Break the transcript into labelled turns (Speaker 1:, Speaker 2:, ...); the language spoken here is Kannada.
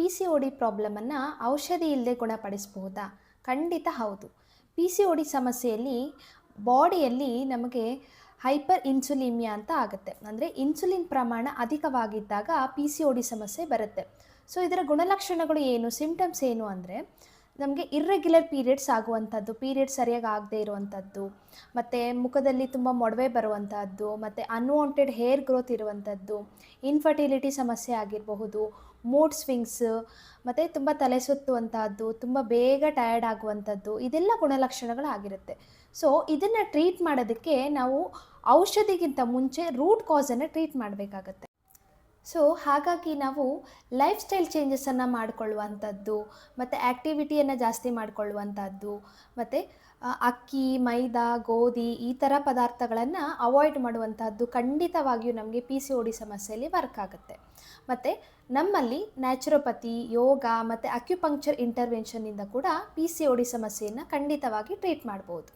Speaker 1: ಪಿ ಸಿ ಒ ಡಿ ಪ್ರಾಬ್ಲಮನ್ನು ಔಷಧಿ ಇಲ್ಲದೆ ಗುಣಪಡಿಸಬಹುದಾ? ಖಂಡಿತ ಹೌದು. ಪಿ ಸಿ ಒ ಡಿ ಸಮಸ್ಯೆಯಲ್ಲಿ ಬಾಡಿಯಲ್ಲಿ ನಮಗೆ ಹೈಪರ್ ಇನ್ಸುಲಿಮಿಯಾ ಅಂತ ಆಗುತ್ತೆ. ಅಂದರೆ ಇನ್ಸುಲಿನ್ ಪ್ರಮಾಣ ಅಧಿಕವಾಗಿದ್ದಾಗ ಪಿ ಸಿ ಒ ಡಿ ಸಮಸ್ಯೆ ಬರುತ್ತೆ. ಸೊ ಇದರ ಗುಣಲಕ್ಷಣಗಳು ಏನು, ಸಿಂಪ್ಟಮ್ಸ್ ಏನು ಅಂದರೆ ನಮಗೆ ಇರ್ರೆಗ್ಯುಲರ್ ಪೀರಿಯಡ್ಸ್ ಆಗುವಂಥದ್ದು, ಪೀರಿಯಡ್ಸ್ ಸರಿಯಾಗಿ ಆಗದೇ ಇರುವಂಥದ್ದು, ಮತ್ತು ಮುಖದಲ್ಲಿ ತುಂಬ ಮೊಡವೆ ಬರುವಂಥದ್ದು, ಮತ್ತು ಅನ್ವಾಂಟೆಡ್ ಹೇರ್ ಗ್ರೋತ್ ಇರುವಂಥದ್ದು, ಇನ್ಫರ್ಟಿಲಿಟಿ ಸಮಸ್ಯೆ ಆಗಿರಬಹುದು, ಮೂಡ್ ಸ್ವಿಂಗ್ಸ್, ಮತ್ತು ತುಂಬ ತಲೆ ಸುತ್ತುವಂತಹದ್ದು, ತುಂಬ ಬೇಗ ಟಯರ್ಡ್ ಆಗುವಂಥದ್ದು, ಇದೆಲ್ಲ ಗುಣಲಕ್ಷಣಗಳಾಗಿರುತ್ತೆ. ಸೊ ಇದನ್ನು ಟ್ರೀಟ್ ಮಾಡೋದಕ್ಕೆ ನಾವು ಔಷಧಿಗಿಂತ ಮುಂಚೆ ರೂಟ್ ಕಾಸನ್ನು ಟ್ರೀಟ್ ಮಾಡಬೇಕಾಗತ್ತೆ. ಸೊ ಹಾಗಾಗಿ ನಾವು ಲೈಫ್ ಸ್ಟೈಲ್ ಚೇಂಜಸನ್ನು ಮಾಡಿಕೊಳ್ಳುವಂಥದ್ದು, ಮತ್ತು ಆ್ಯಕ್ಟಿವಿಟಿಯನ್ನು ಜಾಸ್ತಿ ಮಾಡಿಕೊಳ್ಳುವಂಥದ್ದು, ಮತ್ತು ಅಕ್ಕಿ, ಮೈದಾ, ಗೋಧಿ ಈ ಥರ ಪದಾರ್ಥಗಳನ್ನು ಅವಾಯ್ಡ್ ಮಾಡುವಂಥದ್ದು ಖಂಡಿತವಾಗಿಯೂ ನಮಗೆ ಪಿ ಸಿ ಒ ಡಿ ಸಮಸ್ಯೆಯಲ್ಲಿ ವರ್ಕ್ ಆಗುತ್ತೆ. ಮತ್ತು ನಮ್ಮಲ್ಲಿ ನ್ಯಾಚುರೋಪತಿ, ಯೋಗ ಮತ್ತು ಅಕ್ಯುಪಂಕ್ಚರ್ ಇಂಟರ್ವೆನ್ಷನ್ನಿಂದ ಕೂಡ ಪಿ ಸಿ ಒ ಡಿ ಸಮಸ್ಯೆಯನ್ನು ಖಂಡಿತವಾಗಿ ಟ್ರೀಟ್ ಮಾಡ್ಬೋದು.